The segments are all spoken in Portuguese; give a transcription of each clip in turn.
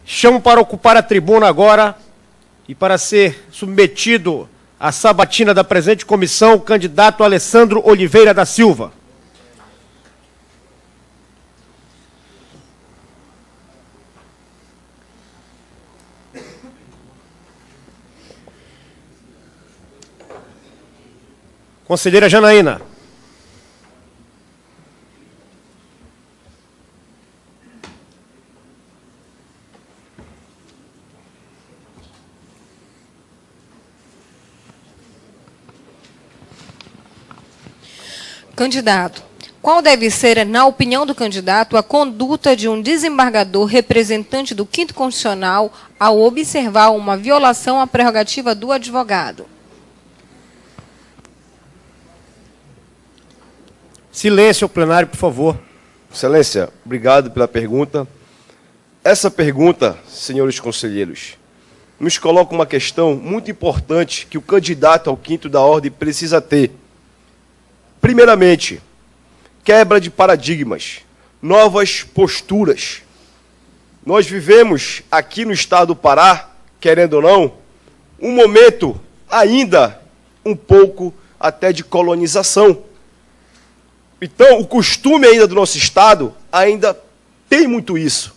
Chamo para ocupar a tribuna agora e para ser submetido à sabatina da presente comissão o candidato Alessandro Oliveira da Silva. Conselheira Janaína. Candidato, qual deve ser, na opinião do candidato, a conduta de um desembargador representante do 5º Constitucional ao observar uma violação à prerrogativa do advogado? Silêncio ao plenário, por favor. Excelência, obrigado pela pergunta. Essa pergunta, senhores conselheiros, nos coloca uma questão muito importante que o candidato ao 5º da ordem precisa ter. Primeiramente, quebra de paradigmas, novas posturas. Nós vivemos aqui no estado do Pará, querendo ou não, um momento ainda um pouco até de colonização. Então, o costume ainda do nosso estado ainda tem muito isso.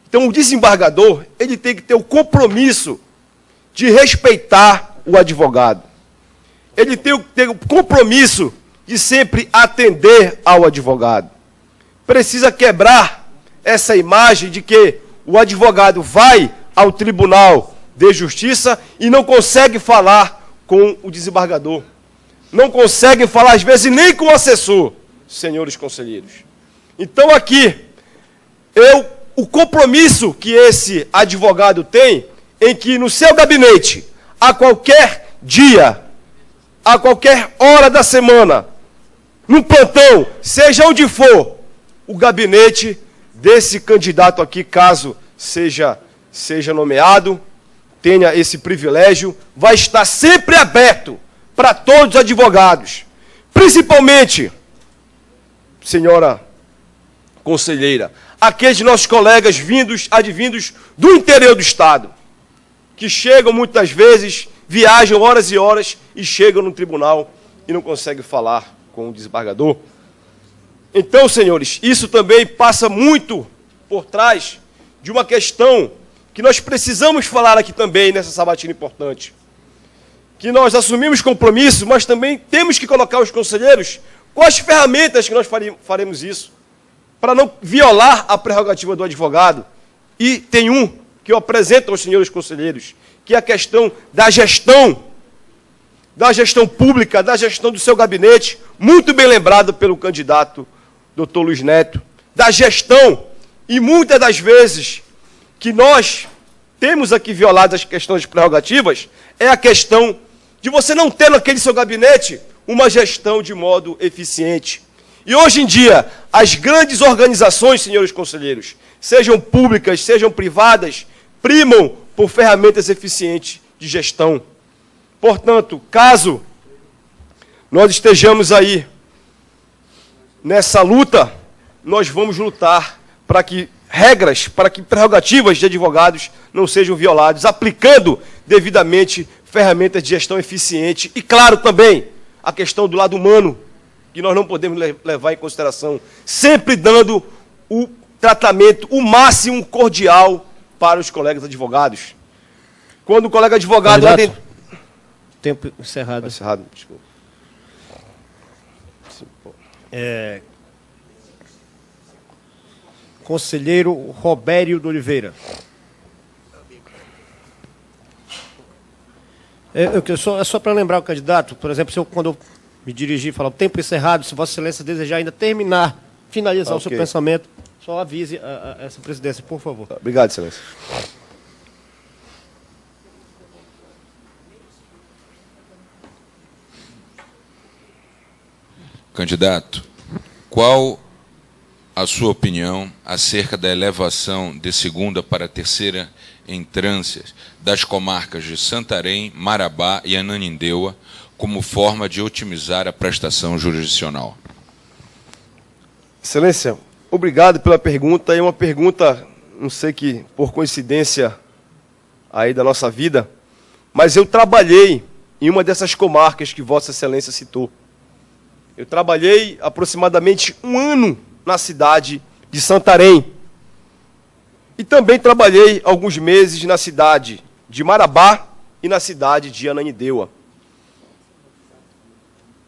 Então, o desembargador, ele tem que ter o compromisso de respeitar o advogado. Ele tem que ter o compromisso de sempre atender ao advogado. Precisa quebrar essa imagem de que o advogado vai ao Tribunal de Justiça e não consegue falar com o desembargador. Não consegue falar, às vezes, nem com o assessor, senhores conselheiros. Então, aqui, o compromisso que esse advogado tem em que no seu gabinete, a qualquer dia, a qualquer hora da semana, no plantão, seja onde for, o gabinete desse candidato aqui, caso seja nomeado, tenha esse privilégio, vai estar sempre aberto para todos os advogados, principalmente, senhora conselheira, aqueles nossos colegas advindos do interior do estado, que chegam muitas vezes, viajam horas e horas e chegam no tribunal e não conseguem falar com o desembargador. Então, senhores, isso também passa muito por trás de uma questão que nós precisamos falar aqui também nessa sabatina importante. Que nós assumimos compromisso, mas também temos que colocar os conselheiros com as ferramentas que nós faremos isso, para não violar a prerrogativa do advogado. E tem um que eu apresento aos senhores conselheiros, que é a questão da gestão pública, da gestão do seu gabinete, muito bem lembrado pelo candidato Dr. Luiz Neto, da gestão, e muitas das vezes que nós temos aqui violado as questões prerrogativas, é a questão de você não ter naquele seu gabinete uma gestão de modo eficiente. E hoje em dia, as grandes organizações, senhores conselheiros, sejam públicas, sejam privadas, primam por ferramentas eficientes de gestão. Portanto, caso nós estejamos aí nessa luta, nós vamos lutar para que regras, para que prerrogativas de advogados não sejam violadas, aplicando devidamente ferramentas de gestão eficiente e, claro, também a questão do lado humano, que nós não podemos levar em consideração, sempre dando o tratamento, o máximo cordial para os colegas advogados. Quando o colega advogado... Tempo encerrado. Encerrado, desculpa. Conselheiro Robério de Oliveira. É só para lembrar o candidato, por exemplo, quando eu me dirigir e falar o tempo encerrado, se Vossa Excelência desejar ainda finalizar o seu pensamento, só avise essa presidência, por favor. Obrigado, Excelência. Candidato, qual a sua opinião acerca da elevação de 2ª para 3ª entrâncias das comarcas de Santarém, Marabá e Ananindeua como forma de otimizar a prestação jurisdicional? Excelência, obrigado pela pergunta. É uma pergunta não sei que por coincidência aí da nossa vida, mas eu trabalhei em uma dessas comarcas que Vossa Excelência citou. Eu trabalhei aproximadamente 1 ano na cidade de Santarém. E também trabalhei alguns meses na cidade de Marabá e na cidade de Ananindeua.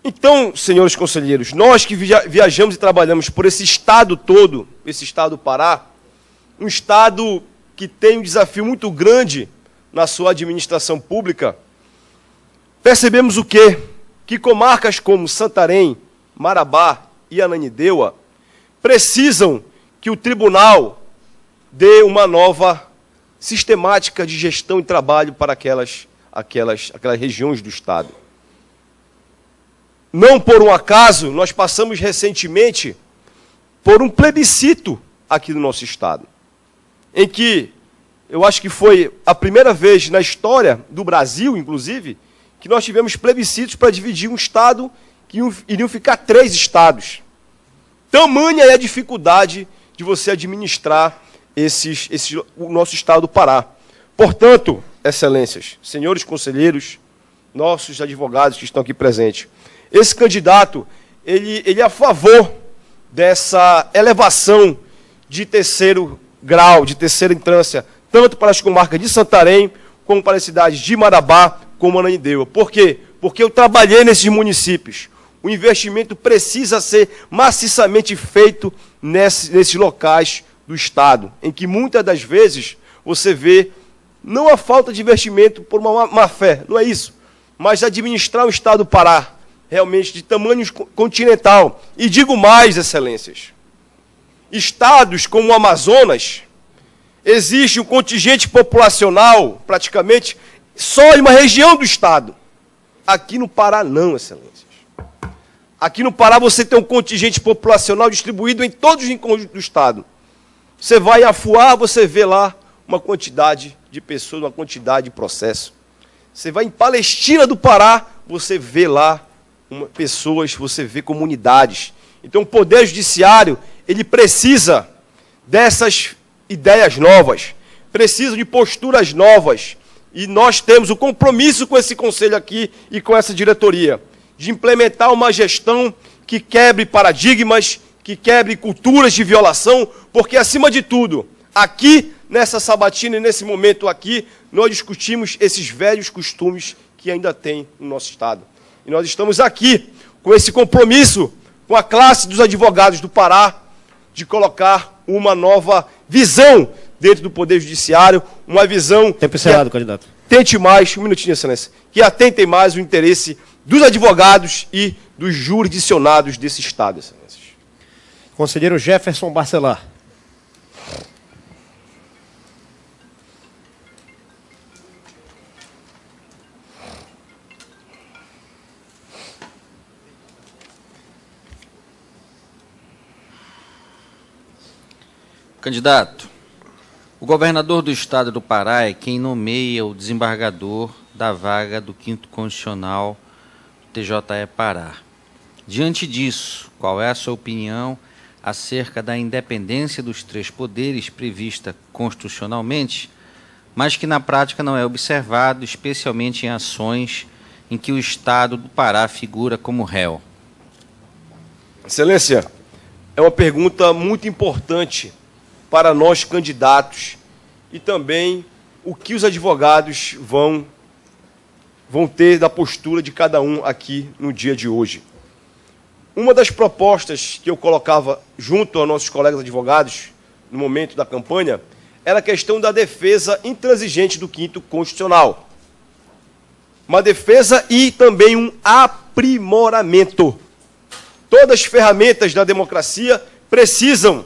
Então, senhores conselheiros, nós que viajamos e trabalhamos por esse estado todo, esse estado do Pará, um estado que tem um desafio muito grande na sua administração pública, percebemos o quê? Que comarcas como Santarém, Marabá e Ananindeua precisam que o tribunal dê uma nova sistemática de gestão e trabalho para aquelas regiões do estado. Não por um acaso, nós passamos recentemente por um plebiscito aqui no nosso estado, em que eu acho que foi a primeira vez na história do Brasil, inclusive, que nós tivemos plebiscitos para dividir um estado que iriam ficar 3 estados. Tamanha é a dificuldade de você administrar o nosso estado do Pará. Portanto, excelências, senhores conselheiros, nossos advogados que estão aqui presentes, esse candidato, ele é a favor dessa elevação de 3º grau, de 3ª instância, tanto para as comarcas de Santarém, como para as cidades de Marabá, como Ananindeua. Por quê? Porque eu trabalhei nesses municípios. O investimento precisa ser maciçamente feito nesses locais do estado, em que muitas das vezes você vê não a falta de investimento por uma má fé, não é isso, mas administrar o estado do Pará, realmente de tamanho continental. E digo mais, excelências, estados como o Amazonas, existe um contingente populacional, praticamente, só em uma região do estado. Aqui no Pará não, excelências. Aqui no Pará você tem um contingente populacional distribuído em todos os rincões do estado. Você vai em Afuá, você vê lá uma quantidade de pessoas, uma quantidade de processos. Você vai em Palestina do Pará, você vê lá pessoas, você vê comunidades. Então o Poder Judiciário, ele precisa dessas ideias novas, precisa de posturas novas. E nós temos o compromisso com esse conselho aqui e com essa diretoria, de implementar uma gestão que quebre paradigmas, que quebre culturas de violação, porque, acima de tudo, aqui, nessa sabatina e nesse momento aqui, nós discutimos esses velhos costumes que ainda tem no nosso estado. E nós estamos aqui com esse compromisso com a classe dos advogados do Pará, de colocar uma nova visão dentro do Poder Judiciário, uma visão... Tempo encerrado, candidato. Tente mais, um minutinho, excelência, que atentem mais o interesse dos advogados e dos jurisdicionados desse estado, excelências. Conselheiro Jefferson Barcelar. Candidato, o governador do estado do Pará é quem nomeia o desembargador da vaga do 5º Constitucional do TJE Pará. Diante disso, qual é a sua opinião acerca da independência dos 3 poderes prevista constitucionalmente, mas que na prática não é observado, especialmente em ações em que o estado do Pará figura como réu? Excelência, é uma pergunta muito importante para nós candidatos e também o que os advogados vão ter da postura de cada um aqui no dia de hoje. Uma das propostas que eu colocava junto aos nossos colegas advogados no momento da campanha era a questão da defesa intransigente do 5º Constitucional. Uma defesa e também um aprimoramento. Todas as ferramentas da democracia precisam,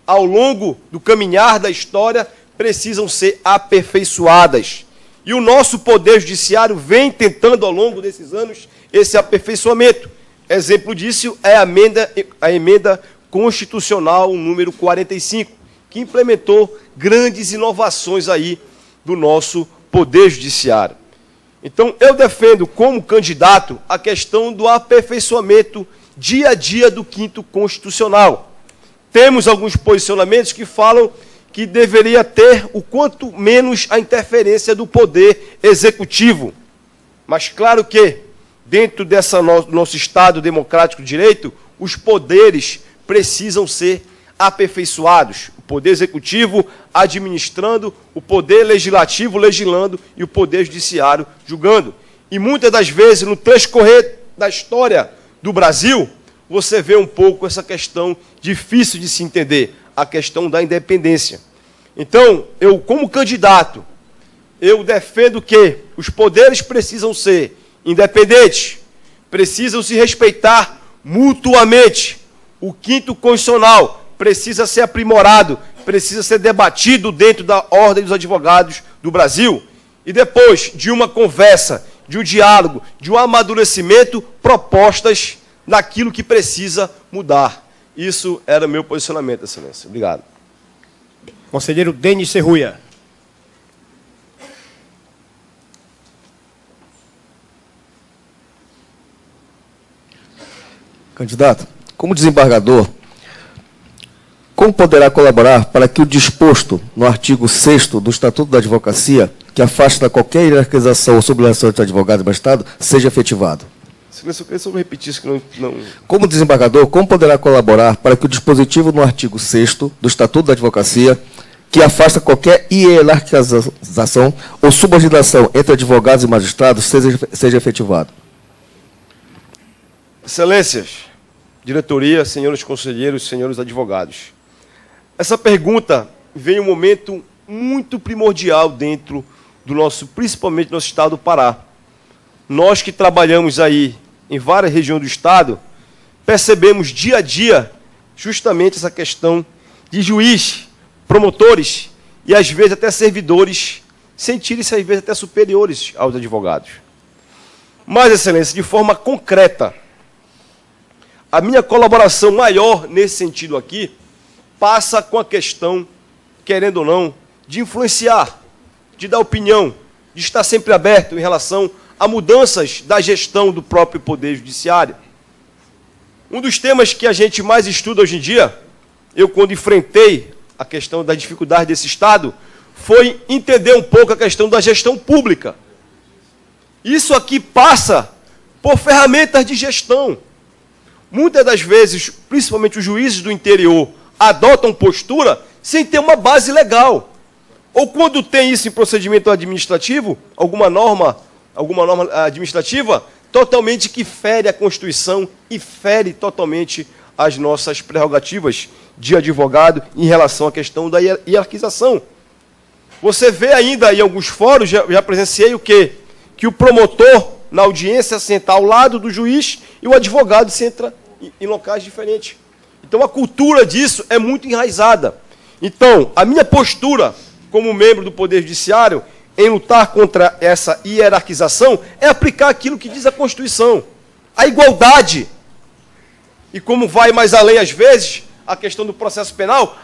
ao longo do caminhar da história, precisam ser aperfeiçoadas. E o nosso Poder Judiciário vem tentando, ao longo desses anos, esse aperfeiçoamento. Exemplo disso é a emenda constitucional número 45, que implementou grandes inovações aí do nosso Poder Judiciário. Então, eu defendo como candidato a questão do aperfeiçoamento dia a dia do 5º Constitucional. Temos alguns posicionamentos que falam que deveria ter o quanto menos a interferência do poder executivo. Mas claro que, dentro dessa nosso Estado democrático de direito, os poderes precisam ser aperfeiçoados. O poder executivo administrando, o poder legislativo legislando e o poder judiciário julgando. E muitas das vezes, no transcorrer da história do Brasil, você vê um pouco essa questão difícil de se entender, a questão da independência. Então, eu, como candidato, eu defendo que os poderes precisam ser independentes, precisam se respeitar mutuamente. O 5º Constitucional precisa ser aprimorado, precisa ser debatido dentro da Ordem dos Advogados do Brasil. E depois de uma conversa, de um diálogo, de um amadurecimento, propostas naquilo que precisa mudar. Isso era meu posicionamento, Excelência. Obrigado. Conselheiro Denis Serruia. Candidato, como desembargador, como poderá colaborar para que o disposto no artigo 6º do Estatuto da Advocacia, que afasta qualquer hierarquização ou sublevação entre advogado e magistrado, seja efetivado? Excelência, eu queria só repetir isso que não... Como desembargador, como poderá colaborar para que o dispositivo no artigo 6º do Estatuto da Advocacia, que afasta qualquer hierarquização ou subordinação entre advogados e magistrados, seja efetivado? Excelências, diretoria, senhores conselheiros, senhores advogados. Essa pergunta vem em um momento muito primordial dentro do nosso, principalmente do nosso estado do Pará. Nós que trabalhamos aí em várias regiões do estado, percebemos dia a dia justamente essa questão de juiz, promotores e às vezes até servidores sentirem-se às vezes até superiores aos advogados. Mas, Excelência, de forma concreta, a minha colaboração maior nesse sentido aqui passa com a questão, querendo ou não, de influenciar, de dar opinião, de estar sempre aberto em relação a mudanças da gestão do próprio Poder Judiciário. Um dos temas que a gente mais estuda hoje em dia, eu quando enfrentei a questão da dificuldade desse Estado, foi entender um pouco a questão da gestão pública. Isso aqui passa por ferramentas de gestão. Muitas das vezes, principalmente os juízes do interior, adotam postura sem ter uma base legal. Ou quando tem isso em procedimento administrativo, alguma norma administrativa, totalmente que fere a Constituição e fere totalmente as nossas prerrogativas de advogado em relação à questão da hierarquização. Você vê ainda em alguns fóruns, já presenciei o quê? Que o promotor, na audiência, senta ao lado do juiz e o advogado senta em locais diferentes. Então, a cultura disso é muito enraizada. Então, a minha postura, como membro do Poder Judiciário, em lutar contra essa hierarquização, é aplicar aquilo que diz a Constituição. A igualdade. E como vai mais além, às vezes, a questão do processo penal,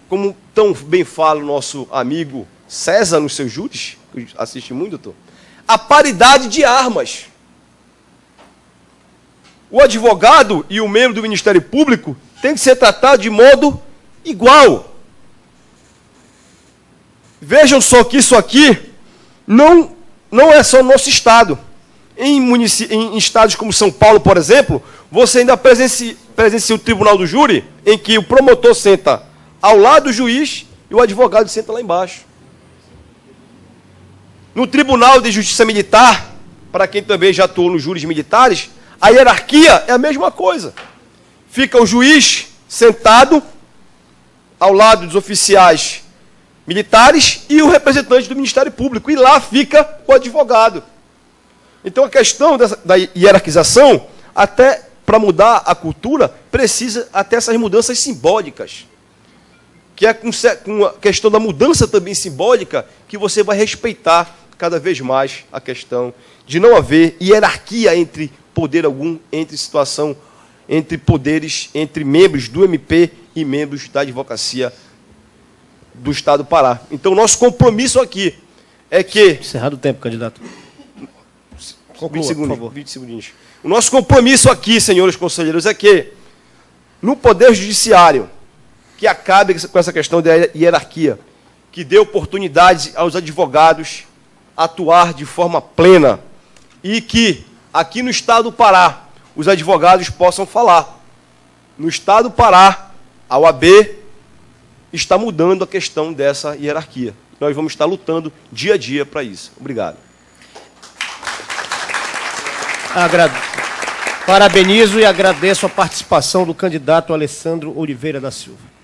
como tão bem fala o nosso amigo César nos seus júris, que assiste muito, doutor, a paridade de armas. O advogado e o membro do Ministério Público tem que ser tratado de modo igual. Vejam só que isso aqui não é só no nosso estado. Em estados como São Paulo, por exemplo, você ainda presencia o tribunal do júri, em que o promotor senta ao lado do juiz e o advogado senta lá embaixo. No Tribunal de Justiça Militar, para quem também já atuou nos júris militares, a hierarquia é a mesma coisa. Fica o juiz sentado ao lado dos oficiais militares e o representante do Ministério Público. E lá fica o advogado. Então, a questão da hierarquização, até para mudar a cultura, precisa até essas mudanças simbólicas. Que é com a questão da mudança também simbólica que você vai respeitar cada vez mais a questão de não haver hierarquia entre poder algum, entre poderes, entre membros do MP e membros da advocacia do Estado do Pará. Então, nosso compromisso aqui é que... Encerrado o tempo, candidato. Conclua, 20 segundos, por favor. 20 segundinhos. O nosso compromisso aqui, senhores conselheiros, é que no Poder Judiciário que acabe com essa questão da hierarquia, que dê oportunidade aos advogados atuar de forma plena e que, aqui no Estado do Pará, os advogados possam falar. No Estado do Pará, a OAB está mudando a questão dessa hierarquia. Nós vamos estar lutando dia a dia para isso. Obrigado. Parabenizo e agradeço a participação do candidato Alessandro Oliveira da Silva.